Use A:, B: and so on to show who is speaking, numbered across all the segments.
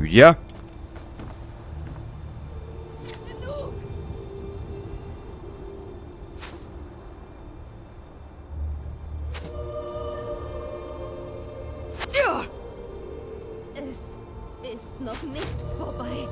A: Lydia?
B: Genug! Ja! Es ist noch nicht vorbei.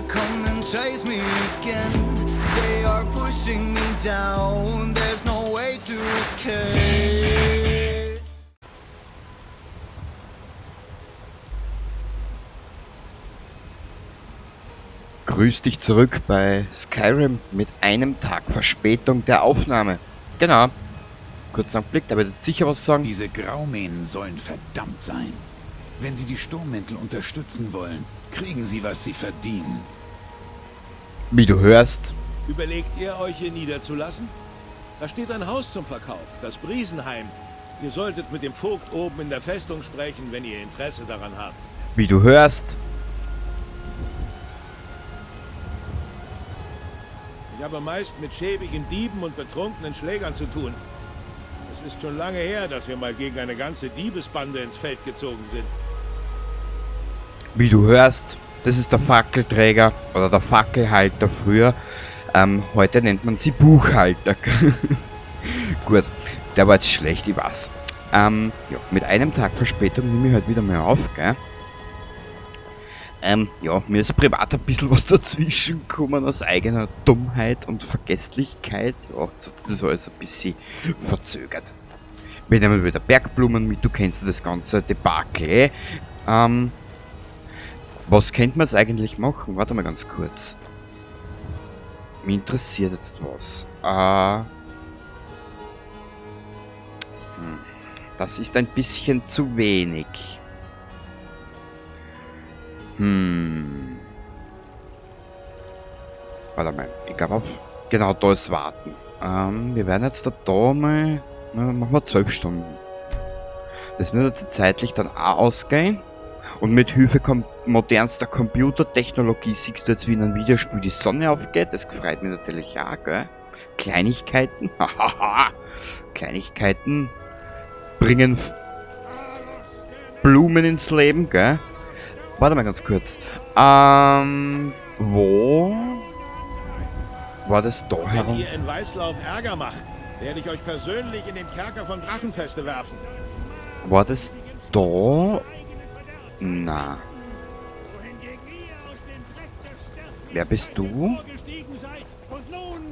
C: Come and chase me again. They are pushing me down. There's no way to escape.
A: Grüß dich zurück bei Skyrim mit einem Tag Verspätung der Aufnahme. Genau. Kurzer Blick, der wird jetzt sicher was sagen.
D: Diese Graumähnen sollen verdammt sein. Wenn sie die Sturmmäntel unterstützen wollen, kriegen sie, was sie verdienen.
A: Wie du hörst.
E: Überlegt ihr, euch hier niederzulassen? Da steht ein Haus zum Verkauf, das Briesenheim. Ihr solltet mit dem Vogt oben in der Festung sprechen, wenn ihr Interesse daran habt.
A: Wie du hörst.
E: Ich habe meist mit schäbigen Dieben und betrunkenen Schlägern zu tun. Es ist schon lange her, dass wir mal gegen eine ganze Diebesbande ins Feld gezogen sind.
A: Wie du hörst, das ist der Fackelträger oder der Fackelhalter früher. Heute nennt man sie Buchhalter. Gut, der war jetzt schlecht, ich weiß. Ja, mit einem Tag Verspätung nehme ich halt wieder mal auf, gell? Ja, mir ist privat ein bisschen was dazwischen gekommen aus eigener Dummheit und Vergesslichkeit. Ja, das ist alles ein bisschen verzögert. Wir nehmen wieder Bergblumen mit, du kennst das ganze Debakel. Was könnte man es eigentlich machen? Warte mal ganz kurz. Mich interessiert jetzt was. Das ist ein bisschen zu wenig. Warte mal, ich glaube, genau da ist Warten. Wir werden jetzt da mal, machen wir 12 Stunden. Das wird jetzt zeitlich dann auch ausgehen. Und mit Hilfe modernster Computertechnologie siehst du jetzt, wie in einem Videospiel die Sonne aufgeht. Das freut mich natürlich auch, gell? Kleinigkeiten, Kleinigkeiten bringen Blumen ins Leben, gell? Warte mal ganz kurz. Wo war das da
E: Wenn
A: herum?
E: ihr in Weißlauf Ärger macht, werde ich euch persönlich in den Kerker von Drachenfeste werfen.
A: War das da? Na. Wer bist du?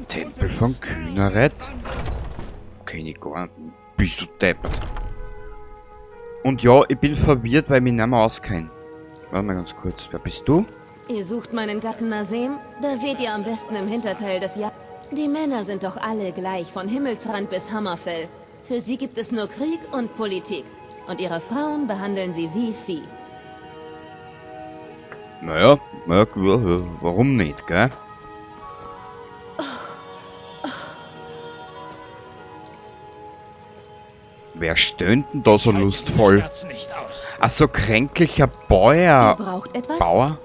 A: Tempel von Kynareth? Kenn ich gar nicht. Bist du deppert? Und ja, ich bin verwirrt, weil ich mich nicht mehr auskenne. Warte mal ganz kurz. Wer bist du?
B: Ihr sucht meinen Gatten Nasem? Da seht ihr am besten im Hinterteil des Jahr. Die Männer sind doch alle gleich, von Himmelsrand bis Hammerfell. Für sie gibt es nur Krieg und Politik. Und ihre Frauen behandeln sie wie Vieh.
A: Naja, warum nicht, gell? Wer stöhnt denn da so lustvoll? Ach so, kränklicher
B: Ihr
A: Bauer.
B: braucht etwas?
A: Bauer?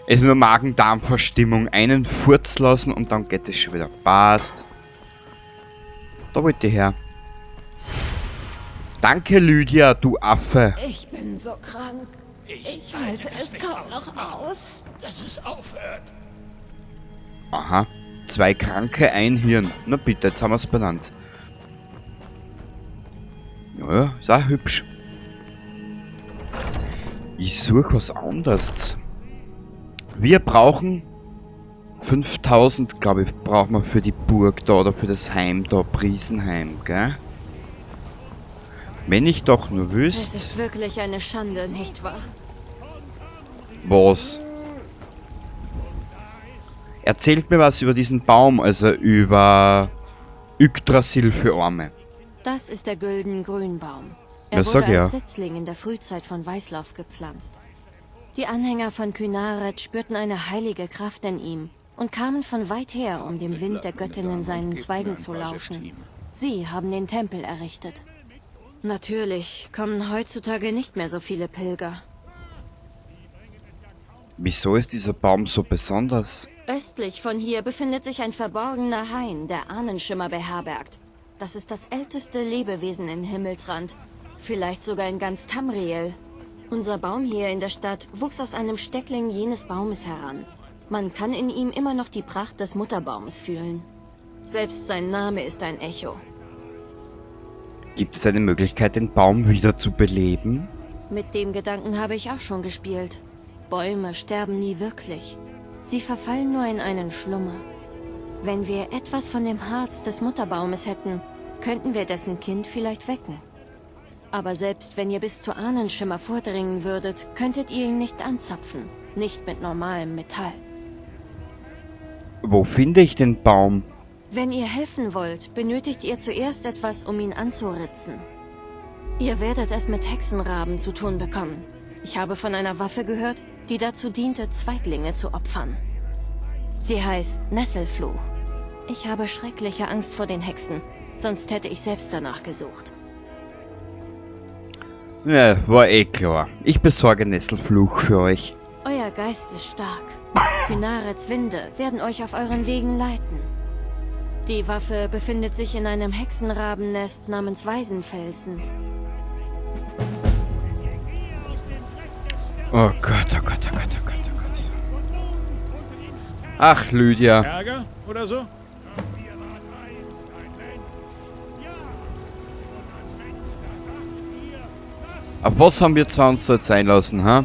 A: Es ist nur Magen-Darm-Verstimmung. Einen Furz lassen und dann geht es schon wieder. Passt. Da wollte ich her. Danke, Lydia, du Affe.
B: Ich bin so krank. Ich halte es kaum noch aus.
D: Dass es aufhört.
A: Aha. 2 Kranke, ein Hirn. Na bitte, jetzt haben wir es benannt. Naja, ist auch hübsch. Ich suche was anderes. Wir brauchen 5000, glaube ich, brauchen wir für die Burg da oder für das Heim da, Briesenheim, gell? Wenn ich doch nur
B: Es
A: wüsste,
B: ist wirklich eine Schande, nicht wahr?
A: was? Erzählt mir was über diesen Baum, also über Yggdrasil für Arme.
F: Das ist der Gülden-Grünbaum.
A: Ja,
F: Er
A: sag
F: wurde
A: ja.
F: als Setzling in der Frühzeit von Weißlauf gepflanzt. Die Anhänger von Kynaret spürten eine heilige Kraft in ihm und kamen von weit her, um dem Wind der Göttinnen seinen Zweigen zu lauschen. Sie haben den Tempel errichtet. Natürlich kommen heutzutage nicht mehr so viele Pilger.
A: Wieso ist dieser Baum so besonders?
F: Östlich von hier befindet sich ein verborgener Hain, der Ahnenschimmer beherbergt. Das ist das älteste Lebewesen in Himmelsrand. Vielleicht sogar in ganz Tamriel. Unser Baum hier in der Stadt wuchs aus einem Steckling jenes Baumes heran. Man kann in ihm immer noch die Pracht des Mutterbaumes fühlen. Selbst sein Name ist ein Echo.
A: Gibt es eine Möglichkeit, den Baum wieder zu beleben?
F: Mit dem Gedanken habe ich auch schon gespielt. Bäume sterben nie wirklich. Sie verfallen nur in einen Schlummer. Wenn wir etwas von dem Harz des Mutterbaumes hätten, könnten wir dessen Kind vielleicht wecken. Aber selbst wenn ihr bis zu Ahnenschimmer vordringen würdet, könntet ihr ihn nicht anzapfen. Nicht mit normalem Metall.
A: Wo finde ich den Baum?
F: Wenn ihr helfen wollt, benötigt ihr zuerst etwas, um ihn anzuritzen. Ihr werdet es mit Hexenraben zu tun bekommen. Ich habe von einer Waffe gehört, die dazu diente, Zweiglinge zu opfern. Sie heißt Nesselfluch. Ich habe schreckliche Angst vor den Hexen, sonst hätte ich selbst danach gesucht.
A: Ja, war eh klar. Ich besorge Nesselfluch für euch.
F: Euer Geist ist stark. Kynarets Winde werden euch auf euren Wegen leiten. Die Waffe befindet sich in einem Hexenrabennest namens Waisenfelsen.
A: Oh Gott, oh Gott, oh Gott, oh Gott, oh Gott. Ach, Lydia.
E: Ärger oder so?
A: Auf was haben wir zwar uns so jetzt einlassen, ha?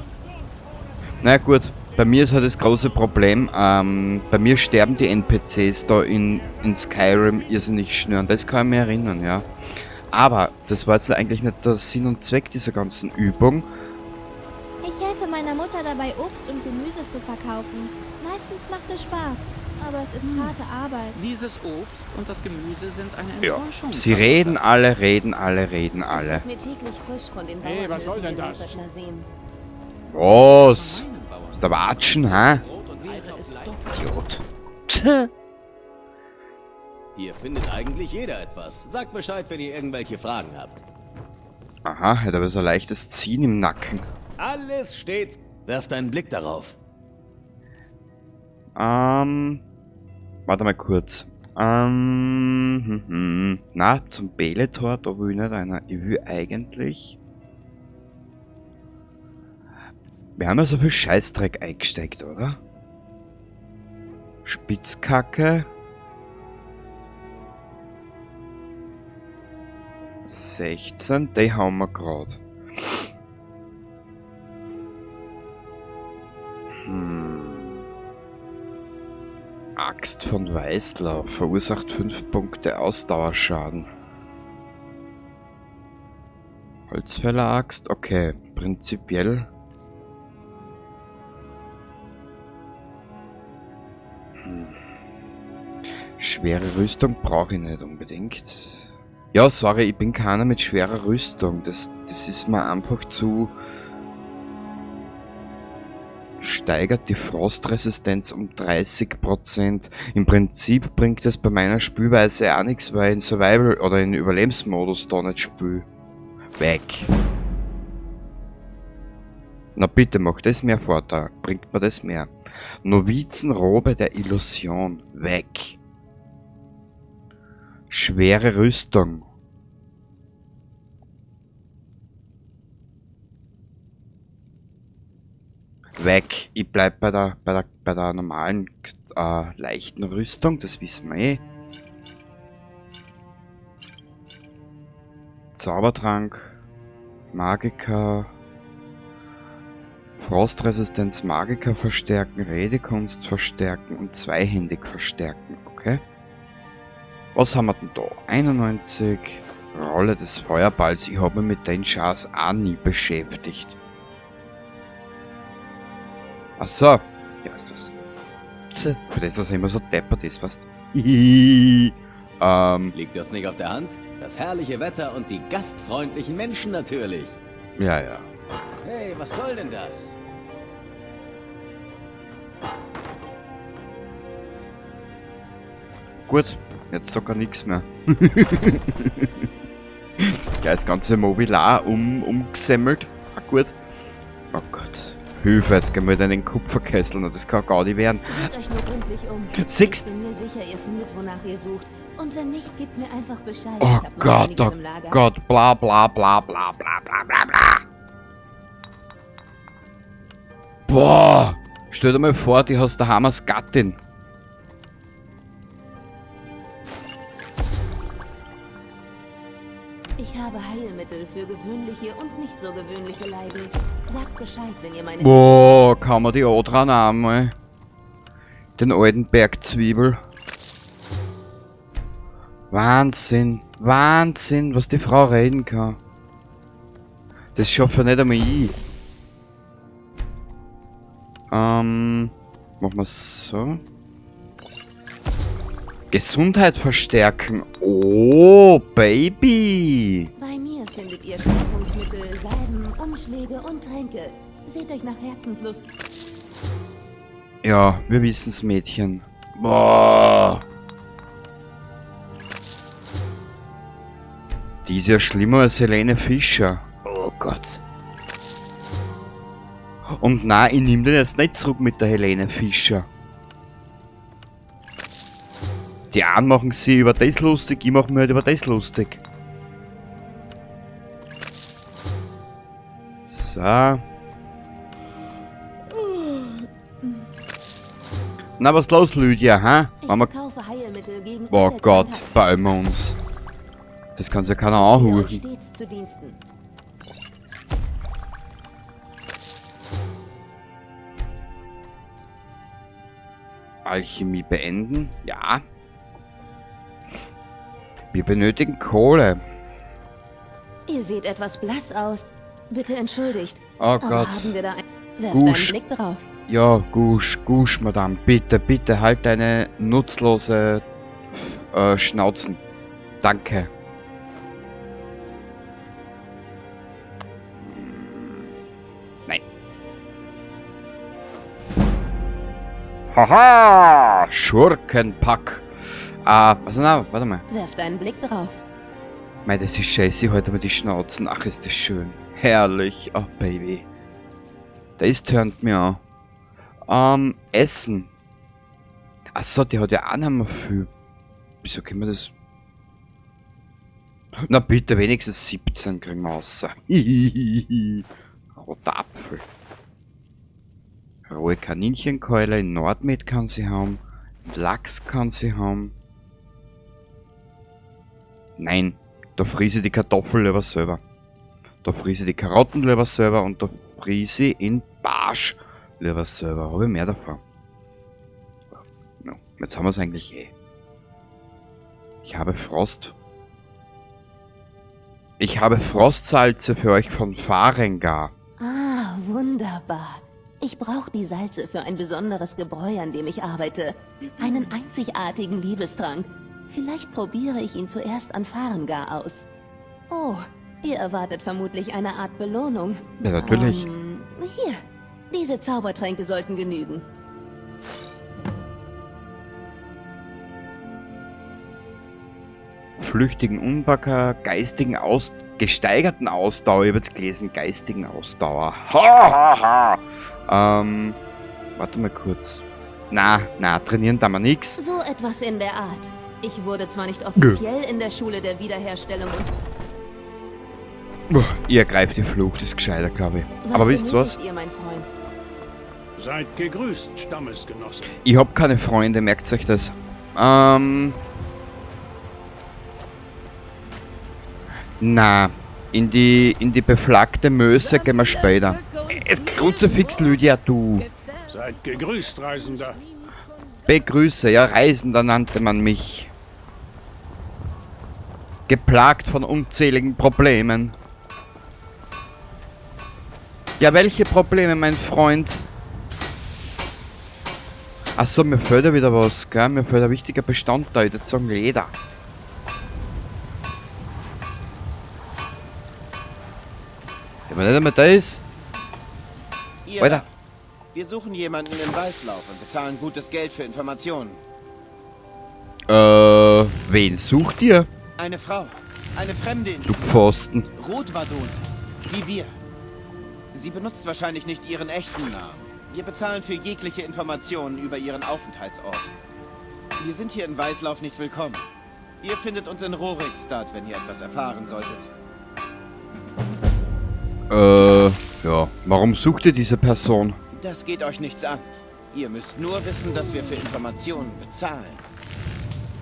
A: Na gut, bei mir ist halt das große Problem, bei mir sterben die NPCs da in Skyrim irrsinnig schnell, an das kann ich mich erinnern, ja. Aber das war jetzt eigentlich nicht der Sinn und Zweck dieser ganzen Übung.
G: Ich helfe meiner Mutter dabei, Obst und Gemüse zu verkaufen. Meistens macht es Spaß, aber es ist harte Arbeit.
H: Dieses Obst und das Gemüse sind eine
A: Ja,
H: Enttäuschung.
A: sie reden alle, reden alle.
B: Es wird mir täglich frisch von den
I: Hey, was soll denn
B: Bauernhöfen
I: das?
B: geliefert, Naseem.
A: Was? Der Watschen, hä? Idiot.
J: Hier findet eigentlich jeder etwas. Sagt Bescheid, wenn ihr irgendwelche Fragen habt.
A: Aha, hat aber so ein leichtes Ziehen im Nacken.
J: Alles steht. Werft einen Blick darauf.
A: Warte mal kurz. Na, zum Beletor, da will ich nicht einer. Ich will eigentlich... Wir haben ja so viel Scheißdreck eingesteckt, oder? Spitzkacke. 16, die haben wir grad. Axt von Weißlauf verursacht 5 Punkte Ausdauerschaden. Holzfäller-Axt, okay, prinzipiell. Schwere Rüstung brauche ich nicht unbedingt. Ja, sorry, ich bin keiner mit schwerer Rüstung. Das ist mir einfach zu... Steigert die Frostresistenz um 30%. Im Prinzip bringt das bei meiner Spielweise auch nichts, weil ich in Survival oder in Überlebensmodus da nicht spiele. Weg. Na bitte, macht das mehr Vorteil. Bringt mir das mehr. Novizenrobe der Illusion. Weg. Schwere Rüstung. Weg. Ich bleib bei der normalen leichten Rüstung, das wissen wir eh. Zaubertrank, Magiker, Frostresistenz Magiker verstärken, Redekunst verstärken und zweihändig verstärken, okay? Was haben wir denn da? 91, Rolle des Feuerballs, ich habe mich mit den Scheiß auch nie beschäftigt. Ach so, ja ist das. Schnauze. Für das, dass er immer so deppert ist, weißt du.
J: Liegt das nicht auf der Hand? Das herrliche Wetter und die gastfreundlichen Menschen natürlich.
A: Ja, ja.
J: Hey, was soll denn das?
A: Gut, jetzt sagt er nichts mehr. Ja, das ganze Mobiliar umgesammelt. Ah, gut. Oh Gott. Hilfe, jetzt gehen wir in den Kupferkessel und das kann gar nicht werden.
B: Seht euch nur gründlich um.
A: Siehst?
B: Ich bin mir sicher, ihr findet, wonach ihr sucht. Und wenn nicht, gebt mir einfach Bescheid.
A: Oh
B: Ich hab noch
A: Gott,
B: einiges
A: oh
B: im Lager.
A: Gott, bla bla bla bla bla bla bla bla. Boah! Stell dir mal vor, die hast der Hammers Gattin.
B: Ich habe Heilmittel für gewöhnliche und nicht so gewöhnliche Leiden. Sagt Bescheid, wenn ihr meine...
A: Boah, kann man die auch dran einmal. Den alten Bergzwiebel. Wahnsinn, Wahnsinn, was die Frau reden kann. Das schafft ja nicht einmal ich. Machen wir's so. Gesundheit verstärken. Oh, Baby.
B: Bei mir findet ihr Stärkungsmittel, Salben, Umschläge und Tränke. Seht euch nach Herzenslust.
A: Ja, wir wissen's, Mädchen. Boah. Die ist ja schlimmer als Helene Fischer. Oh Gott. Und na, ich nehm den jetzt nicht zurück mit der Helene Fischer. Die einen machen sie über das lustig, ich mache mir halt über das lustig. So. Na, was ist los, Lydia, hä?
B: Ich
A: Mama.
B: verkaufe Heilmittel gegen
A: Oh
B: alle
A: Gott,
B: Krankheiten.
A: bei uns. Das kann ja keiner
B: Ich stehe euch
A: anhuren.
B: stets zu Diensten.
A: Alchemie beenden? Ja. Wir benötigen Kohle.
B: Ihr seht etwas blass aus. Bitte entschuldigt.
A: Oh
B: Aber
A: Gott.
B: haben wir da ein... Werft
A: Gusch.
B: einen Blick drauf.
A: Ja, Gusch, Madame. Bitte, bitte, halt deine nutzlose Schnauzen. Danke. Nein. Haha! Schurkenpack. Also na, warte mal.
B: Werft einen Blick drauf.
A: Mei, das ist scheiße, heute mal die Schnauzen. Ach, ist das schön. Herrlich. Oh, Baby. Das turnt mir an. Essen. Achso, die hat ja auch nicht mehr viel. Wieso können wir das... Na bitte, wenigstens 17 kriegen wir raus. Roter Apfel. Rohe Kaninchenkeule in Nordmet kann sie haben. Lachs kann sie haben. Nein, da friese ich die Kartoffeln lieber selber. Da friese ich die Karotten lieber selber und da friese ich in Barsch lieber selber. Habe ich mehr davon. Ja, jetzt haben wir es eigentlich eh. Ich habe Frost. Ich habe Frostsalze für euch von Farengar.
B: Ah, wunderbar. Ich brauche die Salze für ein besonderes Gebräu, an dem ich arbeite. Einen einzigartigen Liebestrank. Vielleicht probiere ich ihn zuerst an Farengar aus. Oh, ihr erwartet vermutlich eine Art Belohnung.
A: Ja, natürlich.
B: Hier, diese Zaubertränke sollten genügen.
A: Flüchtigen Unbacker, gesteigerten Ausdauer. Ich habe jetzt gelesen, geistigen Ausdauer. Ha, ha, ha. Warte mal kurz. Na, trainieren da mal nix.
B: So etwas in der Art. Ich wurde zwar nicht offiziell in der Schule der Wiederherstellung und...
A: Ihr greift die Flucht, ist gescheiter, glaube ich.
B: Was
A: Aber wisst ihr was?
B: benötigt ihr, mein Freund?
E: Seid gegrüßt, Stammesgenosse.
A: Ich hab keine Freunde, merkt euch das. Na, in die beflaggte Möse gehen wir später. Kruzifix, Lydia, du.
E: Seid gegrüßt, Reisender.
A: Begrüße, ja, Reisender nannte man mich. Geplagt von unzähligen Problemen. Ja, welche Probleme, mein Freund? Achso, mir fehlt ja wieder was, gell? Mir fehlt ein wichtiger Bestandteil, ich würde sagen Leder. Wenn man nicht einmal da ist.
I: Ihr
A: Weiter.
I: da. Wir suchen jemanden in Weißlauf und bezahlen gutes Geld für Informationen.
A: Wen sucht ihr?
I: Eine Frau. Eine Fremde in
A: Du Pfosten.
I: Rotwadon. Wie wir. Sie benutzt wahrscheinlich nicht ihren echten Namen. Wir bezahlen für jegliche Informationen über ihren Aufenthaltsort. Wir sind hier in Weißlauf nicht willkommen. Ihr findet uns in Rorikstadt, wenn ihr etwas erfahren solltet.
A: Ja. Warum sucht ihr diese Person?
I: Das geht euch nichts an. Ihr müsst nur wissen, dass wir für Informationen bezahlen.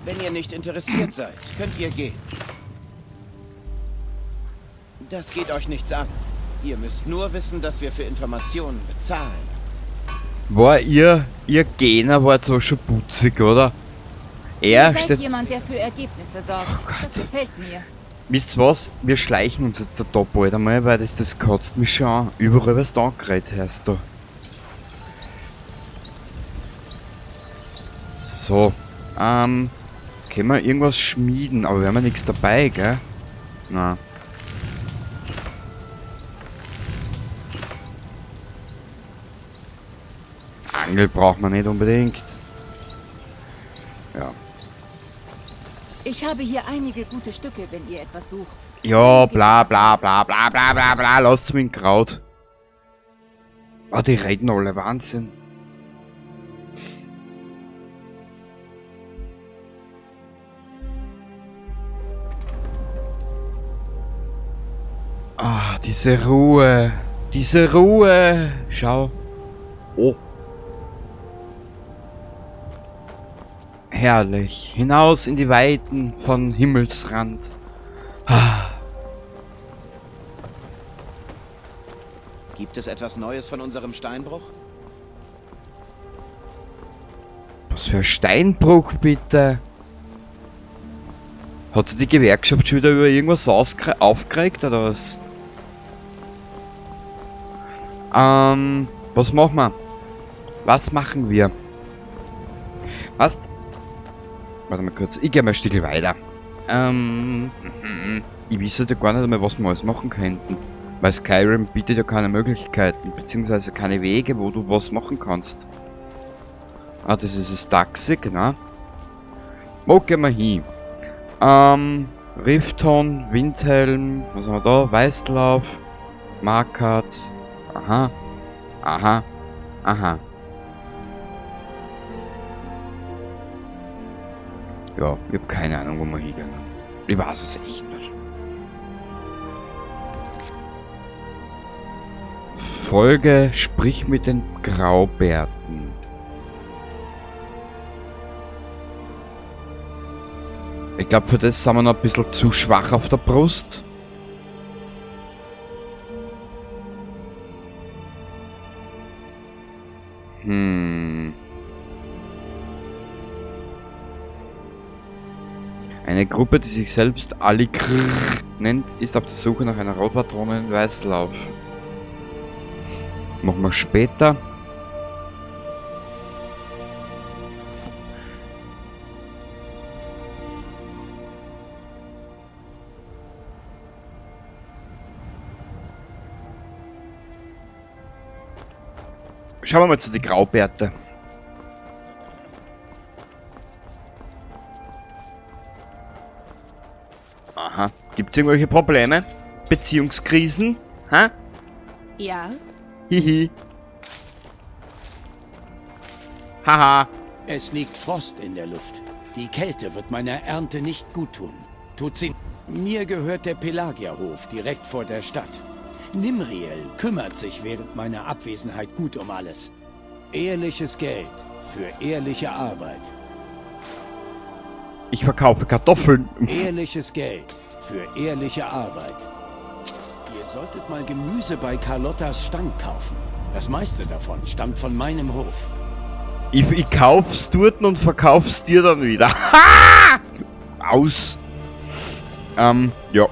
I: Wenn ihr nicht interessiert seid, könnt ihr gehen. Das geht euch nichts an. Ihr müsst nur wissen, dass wir für Informationen bezahlen.
A: War ihr Gegner war so schon putzig, oder? Er
K: Ihr seid
A: steht...
K: jemand, der für Ergebnisse sorgt. Das gefällt mir.
A: Wisst ihr was? Wir schleichen uns jetzt da bald einmal, weil das kotzt mich schon an. Überall was da angereiht hast du. So, können wir irgendwas schmieden, aber wir haben ja nichts dabei, gell? Na. Angel braucht man nicht unbedingt. Ja.
K: Ich habe hier einige gute Stücke, wenn ihr etwas sucht.
A: Ja, bla bla bla bla bla bla bla, lasst mich in Kraut. Oh, die reden alle Wahnsinn. Ah, diese Ruhe. Diese Ruhe. Schau. Oh. Herrlich. Hinaus in die Weiten von Himmelsrand. Ah.
I: Gibt es etwas Neues von unserem Steinbruch?
A: Was für ein Steinbruch, bitte. Hat sich die Gewerkschaft schon wieder über irgendwas aufgeregt, oder was? Was machen wir? Was machen wir? Was? Warte mal kurz, ich gehe mal ein Stück weiter. Ich weiß ja gar nicht einmal, was wir alles machen könnten. Weil Skyrim bietet ja keine Möglichkeiten, beziehungsweise keine Wege, wo du was machen kannst. Ah, das ist das Taxi, ne? Wo gehen wir hin? Rifton, Windhelm, was haben wir da? Weißlauf, Markart. Aha. Aha. Aha. Ja, ich habe keine Ahnung, wo wir hingehen. Ich weiß es echt nicht. Folge, sprich mit den Graubärten. Ich glaube, für das sind wir noch ein bisschen zu schwach auf der Brust. Eine Gruppe, die sich selbst Alikr nennt, ist auf der Suche nach einer Rotpatrone in Weißlauf. Machen wir später. Schauen wir mal zu den Graubärte. Aha. Gibt's irgendwelche Probleme? Beziehungskrisen? Hä?
K: Ja?
A: Hihi. Haha.
D: Es liegt Frost in der Luft. Die Kälte wird meiner Ernte nicht gut tun. Tut sie. Mir gehört der Pelagierhof direkt vor der Stadt. Nimriel kümmert sich während meiner Abwesenheit gut um alles. Ehrliches Geld für ehrliche Arbeit.
A: Ich verkaufe Kartoffeln.
D: Ehrliches Geld für ehrliche Arbeit. Ihr solltet mal Gemüse bei Carlottas Stand kaufen. Das meiste davon stammt von meinem Hof.
A: Ich kauf's dort und verkauf's dir dann wieder. Ha! Aus. Ja.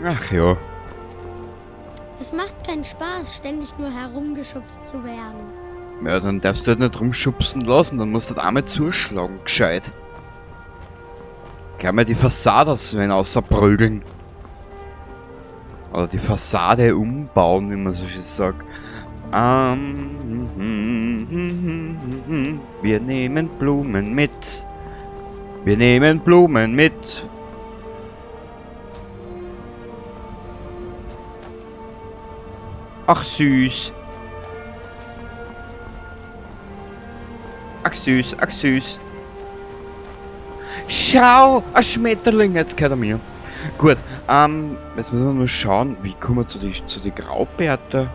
A: Ach ja.
G: keinen Spaß, ständig nur herumgeschubst zu werden.
A: Ja, dann darfst du halt nicht rumschubsen lassen, dann musst du halt einmal zuschlagen, gescheit. Gleich mal die Fassade aus Sven außerprügeln. Oder die Fassade umbauen, wie man so schön sagt. Wir nehmen Blumen mit. Wir nehmen Blumen mit. Ach süß. Ach süß, ach süß. Schau, ein Schmetterling, jetzt gehört er mir. Gut, jetzt müssen wir nur schauen, wie kommen wir zu die Graubärte.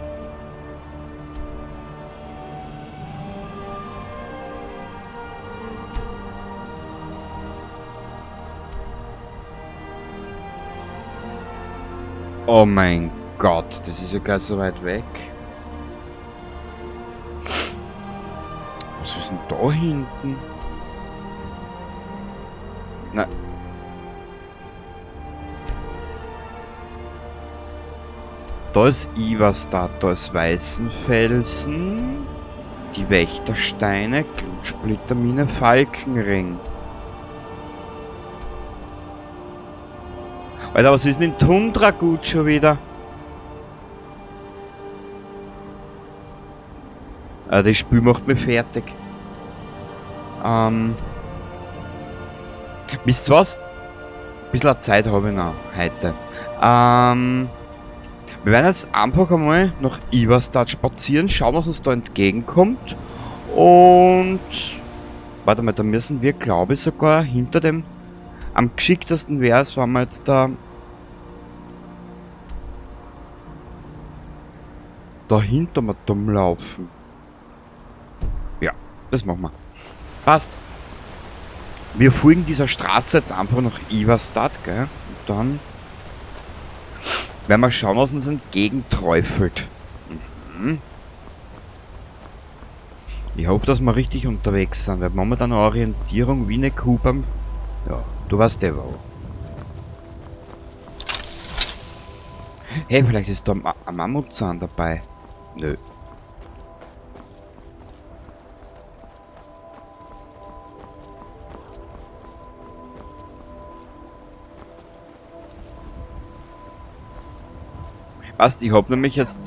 A: Oh mein Gott, das ist ja gar so weit weg. Was ist denn da hinten? Na. Da ist Ivarstadt, da ist Weißenfelsen, die Wächtersteine, Glutsplittermine, Falkenring. Alter, was ist denn in Tundra gut schon wieder? Das Spiel macht mich fertig. Wisst ihr was? Ein bisschen Zeit habe ich noch heute. Wir werden jetzt einfach einmal nach Ivarstadt spazieren, schauen, was uns da entgegenkommt. Und... Warte mal, da müssen wir, glaube ich, sogar hinter dem... Am geschicktesten wäre es, wenn wir jetzt da... dahinter mal dumm laufen. Ja, das machen wir. Passt. Wir folgen dieser Straße jetzt einfach nach Ivarstadt, gell? Und dann werden wir schauen, was uns entgegenträufelt. Mhm. Ich hoffe, dass wir richtig unterwegs sind, weil momentan eine Orientierung wie eine Kuh beim... Ja, du weißt ja wo. Hey, vielleicht ist da ein Mammutzahn dabei. Nö. Weißt, ich hab nämlich jetzt...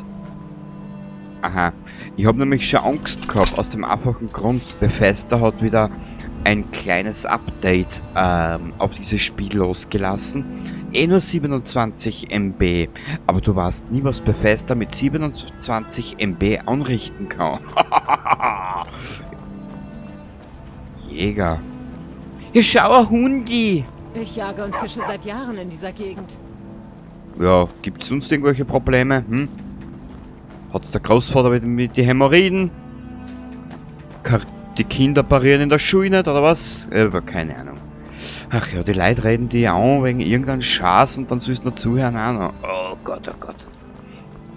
A: Aha. Ich hab nämlich schon Angst gehabt, aus dem einfachen Grund, Bethesda hat wieder ein kleines Update auf dieses Spiel losgelassen. Nur 27 MB. Aber du weißt nie, was Bethesda mit 27 MB anrichten kann. Jäger. Hier schau, ein Hundi!
K: Ich jage und fische seit Jahren in dieser Gegend.
A: Ja, gibt's sonst irgendwelche Probleme? Hm? Hat's der Großvater mit die Hämorrhoiden? Die Kinder parieren in der Schule nicht, oder was? Keine Ahnung. Ach ja, die Leute reden die an wegen irgendeinem Schaß und dann sollst du noch zuhören auch noch. Oh Gott, oh Gott.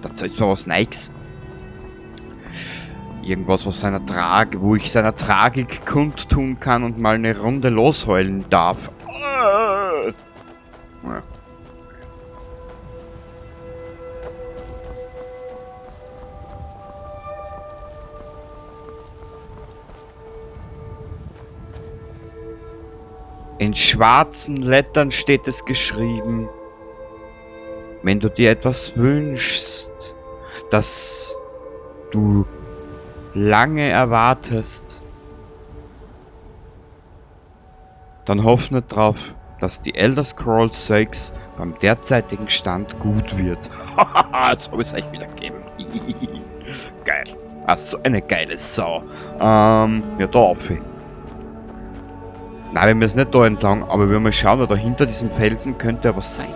A: Da erzählst du noch was Neues. Irgendwas, was wo ich seiner Tragik kundtun kann und mal eine Runde losheulen darf. Ja. In schwarzen Lettern steht es geschrieben: Wenn du dir etwas wünschst, das du lange erwartest, dann hoff nicht drauf, dass die Elder Scrolls 6 beim derzeitigen Stand gut wird. Jetzt habe ich es euch wieder gegeben. Geil. Ach, so eine geile Sau. Ja, da auf. Nein, wir müssen nicht da entlang, aber wir mal schauen, da hinter diesem Felsen könnte ja was sein.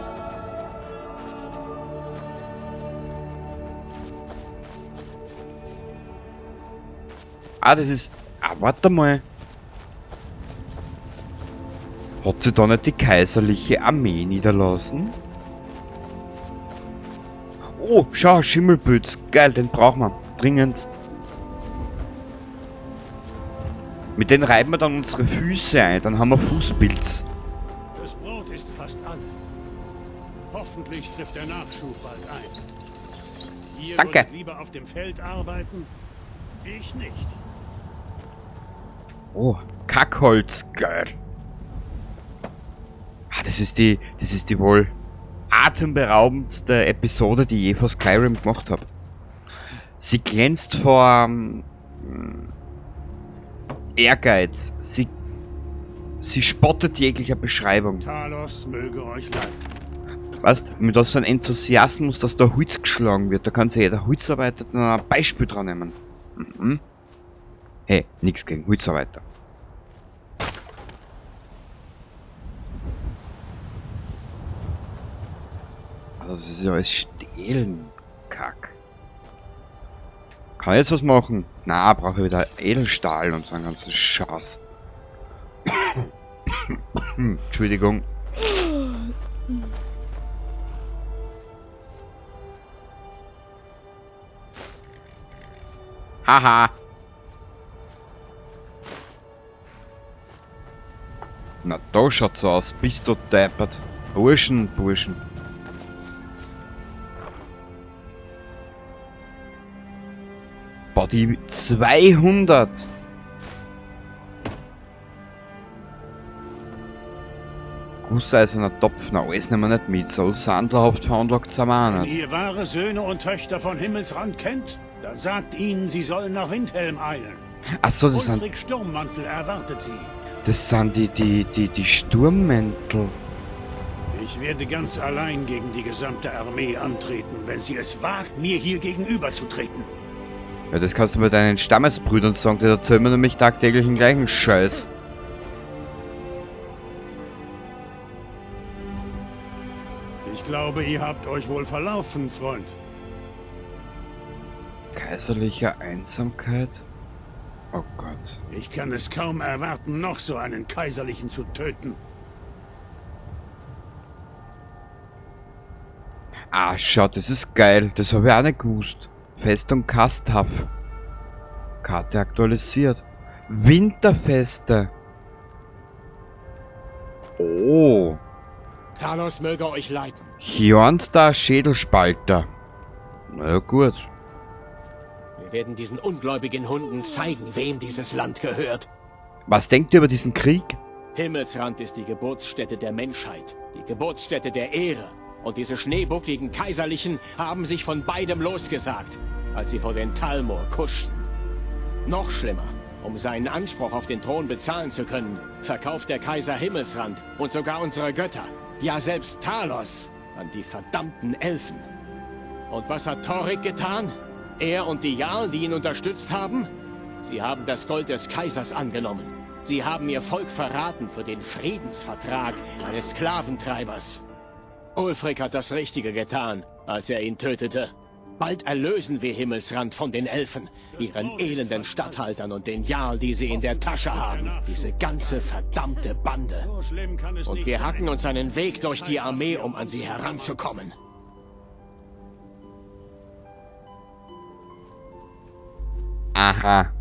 A: Ah, das ist... Ah, warte mal. Hat sie da nicht die kaiserliche Armee niederlassen? Oh, schau, Schimmelpilz. Geil, den brauchen wir. Dringendst. Mit denen reiben wir dann unsere Füße ein, dann haben wir Fußpilz.
L: Das Brot ist fast alle. Hoffentlich trifft der Nachschub bald ein.
D: Ihr
A: Danke.
D: würdet lieber auf dem Feld arbeiten? Ich nicht.
A: Oh, Kackholz, geil. Ah, das ist die wohl atemberaubendste Episode, die ich je vor Skyrim gemacht habe. Sie glänzt vor Ehrgeiz. Sie spottet jeglicher Beschreibung.
D: Talos möge euch leiden.
A: Weißt, mit was für ein Enthusiasmus, dass da Holz geschlagen wird. Da kann sich jeder Holzarbeiter dann ein Beispiel dran nehmen. Mhm. Hey, nix gegen Holzarbeiter. Also das ist ja alles Stehlen, Kack. Kann ich jetzt was machen? Na, brauche ich wieder Edelstahl und so einen ganzen Schatz. Entschuldigung. Haha. Na, da schaut's aus. Bist du deppert. Burschen. Boah, die 200. Gusseiserner Topf, na, alles nehmen wir nicht mit. So sandlerhaft veranlagt sind wir auch
D: Wenn
A: nicht.
D: ihr wahre Söhne und Töchter von Himmelsrand kennt, dann sagt ihnen, sie sollen nach Windhelm eilen.
A: Achso, das sind
D: Ulfric Sturmmantel erwartet sie.
A: die Sturmmäntel.
D: Ich werde ganz allein gegen die gesamte Armee antreten, wenn sie es wagt, mir hier gegenüberzutreten.
A: Ja, das kannst du mit deinen Stammesbrüdern sagen, die erzählen mir nämlich tagtäglich den gleichen Scheiß.
D: Ich glaube, ihr habt euch wohl verlaufen, Freund.
A: Kaiserliche Einsamkeit? Oh Gott.
D: Ich kann es kaum erwarten, noch so einen Kaiserlichen zu töten.
A: Ah, schau, das ist geil. Das habe ich auch nicht gewusst. Festung Kasthaff. Karte aktualisiert. Winterfeste. Oh.
L: Talos möge euch leiten.
A: Hjornstar Schädelspalter. Na ja, gut.
L: Wir werden diesen ungläubigen Hunden zeigen, wem dieses Land gehört.
A: Was denkt ihr über diesen Krieg?
L: Himmelsrand ist die Geburtsstätte der Menschheit, die Geburtsstätte der Ehre. Und diese schneebuckligen Kaiserlichen haben sich von beidem losgesagt, als sie vor den Talmor kuschten. Noch schlimmer, um seinen Anspruch auf den Thron bezahlen zu können, verkauft der Kaiser Himmelsrand und sogar unsere Götter, ja selbst Talos, an die verdammten Elfen. Und was hat Thorik getan? Er und die Jarl, die ihn unterstützt haben? Sie haben das Gold des Kaisers angenommen. Sie haben ihr Volk verraten für den Friedensvertrag eines Sklaventreibers. Ulfric hat das Richtige getan, als er ihn tötete. Bald erlösen wir Himmelsrand von den Elfen, ihren elenden Statthaltern und den Jarl, die sie in der Tasche haben. Diese ganze verdammte Bande. Und wir hacken uns einen Weg durch die Armee, um an sie heranzukommen.
A: Aha.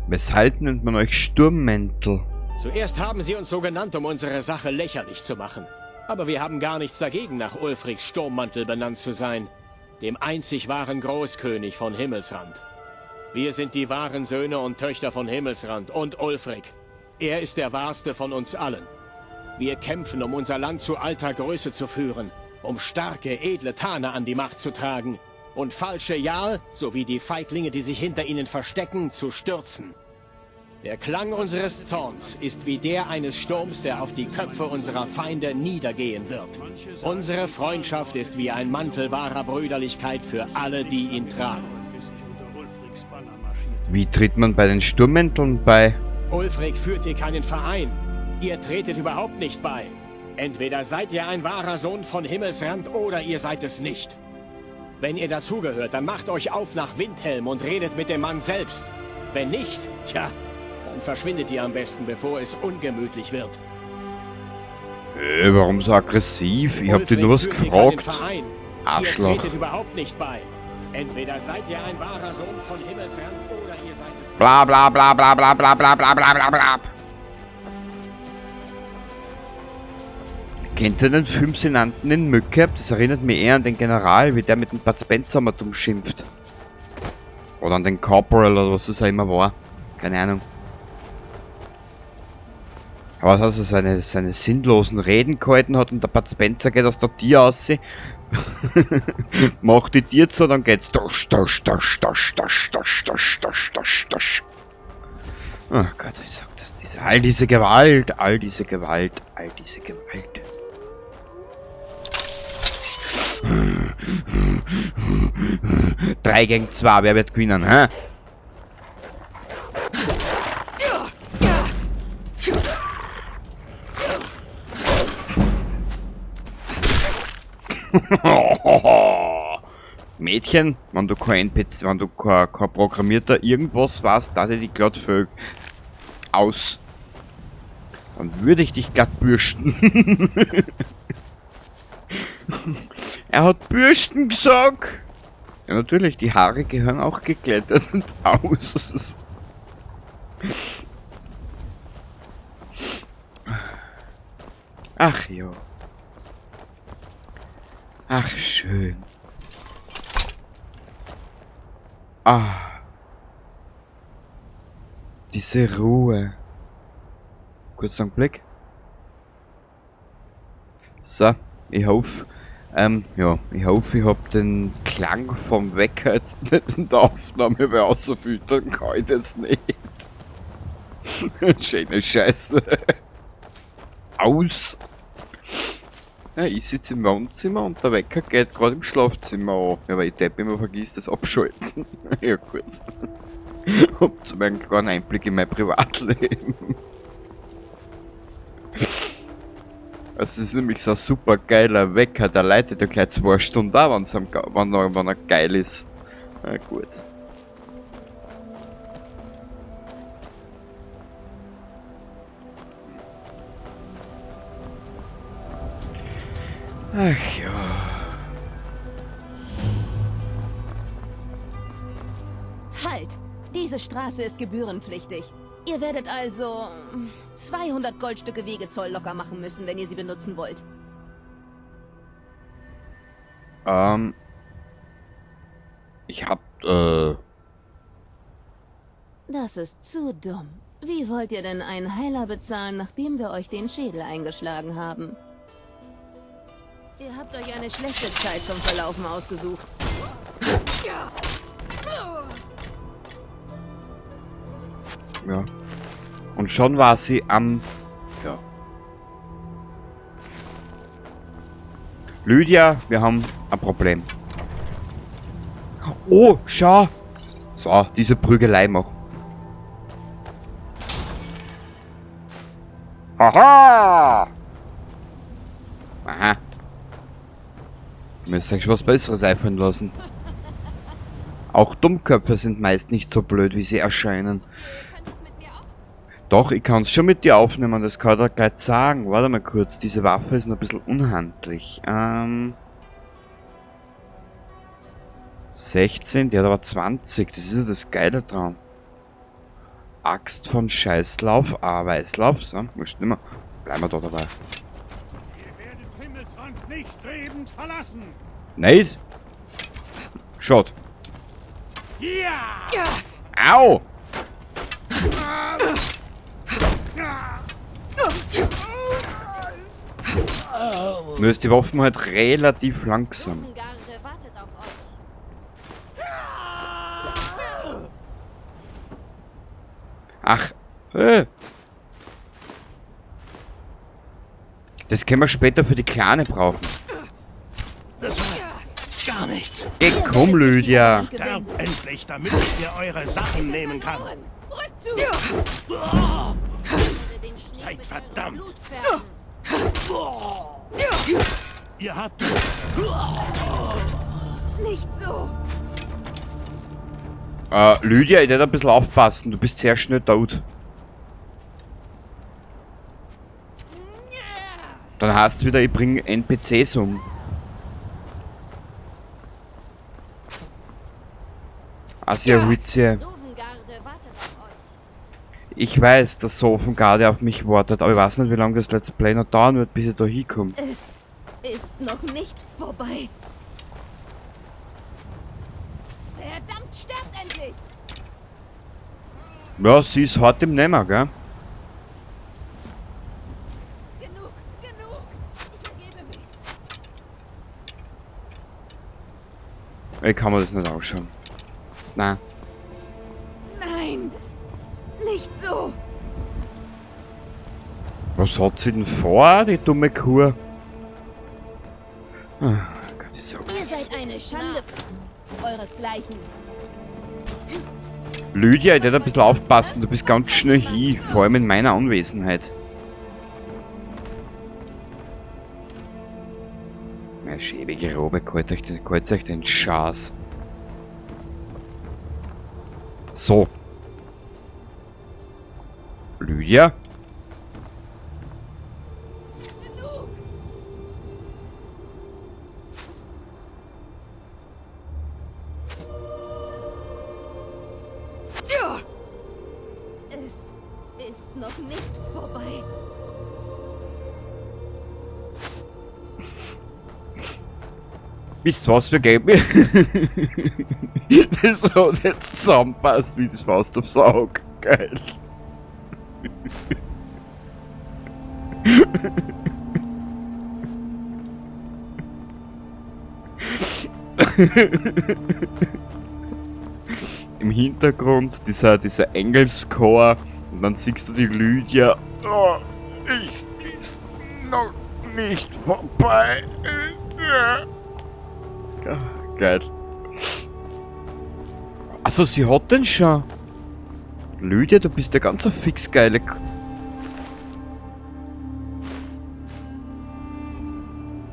A: Weshalb nennt man euch Sturmmäntel?
L: Zuerst haben sie uns so genannt, um unsere Sache lächerlich zu machen. Aber wir haben gar nichts dagegen, nach Ulfrics Sturmmantel benannt zu sein, dem einzig wahren Großkönig von Himmelsrand. Wir sind die wahren Söhne und Töchter von Himmelsrand und Ulfric. Er ist der wahrste von uns allen. Wir kämpfen, um unser Land zu alter Größe zu führen, um starke, edle Taner an die Macht zu tragen und falsche Jarl sowie die Feiglinge, die sich hinter ihnen verstecken, zu stürzen. Der Klang unseres Zorns ist wie der eines Sturms, der auf die Köpfe unserer Feinde niedergehen wird. Unsere Freundschaft ist wie ein Mantel wahrer Brüderlichkeit für alle, die ihn tragen.
A: Wie tritt man bei den Sturmmänteln bei?
L: Ulfric führt hier keinen Verein. Ihr tretet überhaupt nicht bei. Entweder seid ihr ein wahrer Sohn von Himmelsrand oder ihr seid es nicht. Wenn ihr dazugehört, dann macht euch auf nach Windhelm und redet mit dem Mann selbst. Wenn nicht, tja, dann verschwindet ihr am besten, bevor es ungemütlich wird.
A: Warum so aggressiv? Ich hab dir nur was gefragt. Arschloch.
L: Ihr tretet überhaupt nicht bei. Entweder seid ihr ein wahrer Sohn von Himmelsrand oder ihr seid es nicht.
A: Bla bla bla bla bla bla bla bla bla bla bla. Kennt ihr den Film Senanten in Mücke? Das erinnert mich eher an den General, wie der mit dem Bud Spencer mal dumm schimpft. Oder an den Corporal oder was das auch immer war. Keine Ahnung. Aber dass er seine sinnlosen Reden gehalten hat und der Bud Spencer geht aus der Tür raus. Macht die Tür zu, dann geht's dosch, dosch, dosch, dosch, dosch, dosch, dosch, dosch, dosch, dosch. Oh Gott, ich sag das, all diese Gewalt, all diese Gewalt, all diese Gewalt. Drei gegen 2, wer wird gewinnen, hä? Mädchen, wenn du kein NPC, wenn du kein Programmierter irgendwas warst, dass ich dich glatt für aus. Dann würde ich dich glatt bürsten. Er hat Bürsten gesagt. Ja natürlich, die Haare gehören auch geglättet und aus. Ach ja. Ach, schön. Ah. Diese Ruhe. Kurz einen Blick. So, ich hoffe, ja, ich hoffe, ich hab den Klang vom Wecker jetzt nicht in der Aufnahme, weil außerfüttern kann ich das nicht. Schöne Scheiße. Aus. Ja, ich sitze im Wohnzimmer und der Wecker geht gerade im Schlafzimmer an. Ja, weil ich Depp immer vergisst, das abschalten. Ja, gut. Habt ihr einen kleinen Einblick in mein Privatleben. Es ist nämlich so ein super geiler Wecker, der leitet ja gleich 2 Stunden an, wenn er geil ist. Na gut. Ach ja.
B: Halt! Diese Straße ist gebührenpflichtig. Ihr werdet also 200 Goldstücke Wegezoll locker machen müssen, wenn ihr sie benutzen wollt.
A: Ich hab,
B: Das ist zu dumm. Wie wollt ihr denn einen Heiler bezahlen, nachdem wir euch den Schädel eingeschlagen haben? Ihr habt euch eine schlechte Zeit zum Verlaufen ausgesucht.
A: ja. Und schon war sie am, ja. Lydia, wir haben ein Problem. Oh, schau! So, diese Prügelei machen. Haha! Aha. Müsst euch was Besseres einfallen lassen. Auch Dummköpfe sind meist nicht so blöd, wie sie erscheinen. Doch, ich kann es schon mit dir aufnehmen, das kann ich dir gleich sagen. Warte mal kurz, diese Waffe ist noch ein bisschen unhandlich. 16, die hat aber 20, das ist ja das Geile dran. Axt von Scheißlauf, Weißlauf, so, wurscht nimmer. Bleiben wir da dabei.
E: Ihr werdet Himmelsrand nicht lebend verlassen.
A: Nicht? Schaut.
E: Ja!
A: Au! Nur ist die Waffen halt relativ langsam. Ach, das können wir später für die Kleine brauchen.
E: Das war gar nichts.
A: Geh, komm, Lydia.
E: Sterbt endlich, damit ich dir eure Sachen nehmen kann. Seid verdammt. Ihr habt...
B: Nicht so!
A: Lydia, ich werde ein bisschen aufpassen, du bist sehr schnell tot. Dann heißt es wieder, ich bringe NPCs um. Asia Rizia. Ich weiß, dass so von Garde auf mich wartet, aber ich weiß nicht, wie lange das Let's Play noch dauern wird, bis ich da hinkomme.
B: Es ist noch nicht vorbei. Verdammt, sterbt endlich!
A: Ja, sie ist hart im Nemmer, gell?
B: Genug! Ich ergebe mich.
A: Ich kann mir das nicht ausschauen. Nein.
B: Nein! Nicht so!
A: Was hat sie denn vor, die dumme Kur? Ah, Gott, ich sag
B: Ihr
A: das.
B: seid eine Schande. Euresgleichen.
A: Lydia, ich hätte ein bisschen aufpassen, du bist ganz schnell hin, vor allem in meiner Anwesenheit. Meine schäbige Robe, kalt euch den Schaß. So. Lydia?
B: Es ist noch nicht vorbei.
A: Wisst ihr was, wir geben mir? Das hat jetzt zusammenpasst wie das Faust aufs Auge. Geil. Im Hintergrund dieser Engelschor und dann siehst du die Lydia. Oh, ich ist noch nicht vorbei. Geil. Also sie hat den schon. Lydia, du bist ja ganz ein fix geile.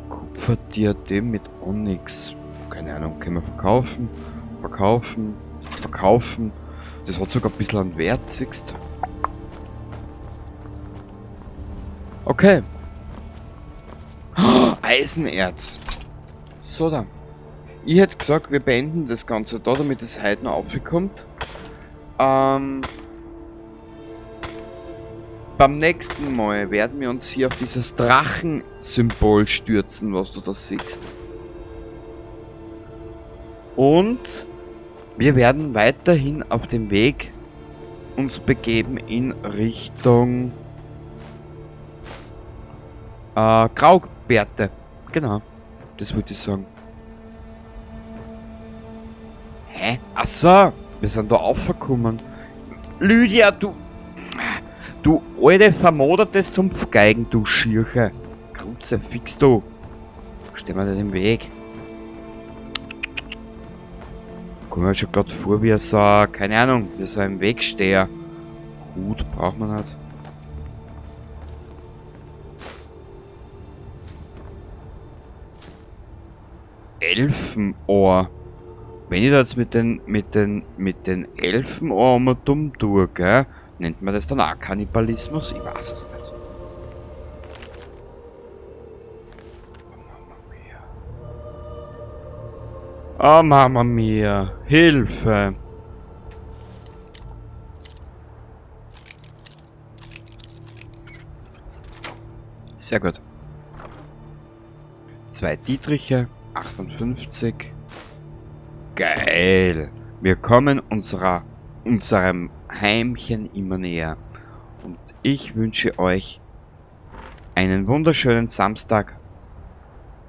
A: Kupferdiadem mit Onyx. Keine Ahnung, können wir verkaufen. Verkaufen. Das hat sogar ein bisschen an Wert, siehst. Okay. Oh, Eisenerz. So dann. Ich hätte gesagt, wir beenden das Ganze da, damit es heute noch aufkommt. Beim nächsten Mal werden wir uns hier auf dieses Drachensymbol stürzen, was du da siehst. Und wir werden weiterhin auf dem Weg uns begeben in Richtung Graubärte. Genau, das wollte ich sagen. Hä? Achso, wir sind da aufgekommen. Lydia, du alte vermoderte Sumpfgeigen, du Schirche. Krutze, fix du. Steh mir nicht im Weg. Komm mir schon gerade vor wie so, keine Ahnung, wie so ein Wegsteher. Hut braucht man nicht. Elfenohr. Wenn ich da jetzt mit den Elfenohr mal dumm tue, gell, nennt man das dann auch Kannibalismus? Ich weiß es nicht. Oh Mama mia, Hilfe! Sehr gut. 2 Dietriche, 58. Geil! Wir kommen unserem Heimchen immer näher. Und ich wünsche euch einen wunderschönen Samstag.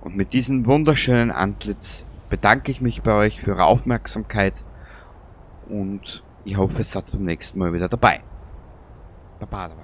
A: Und mit diesem wunderschönen Antlitz bedanke ich mich bei euch für eure Aufmerksamkeit. Und ich hoffe, ihr seid beim nächsten Mal wieder dabei. Baba dabei.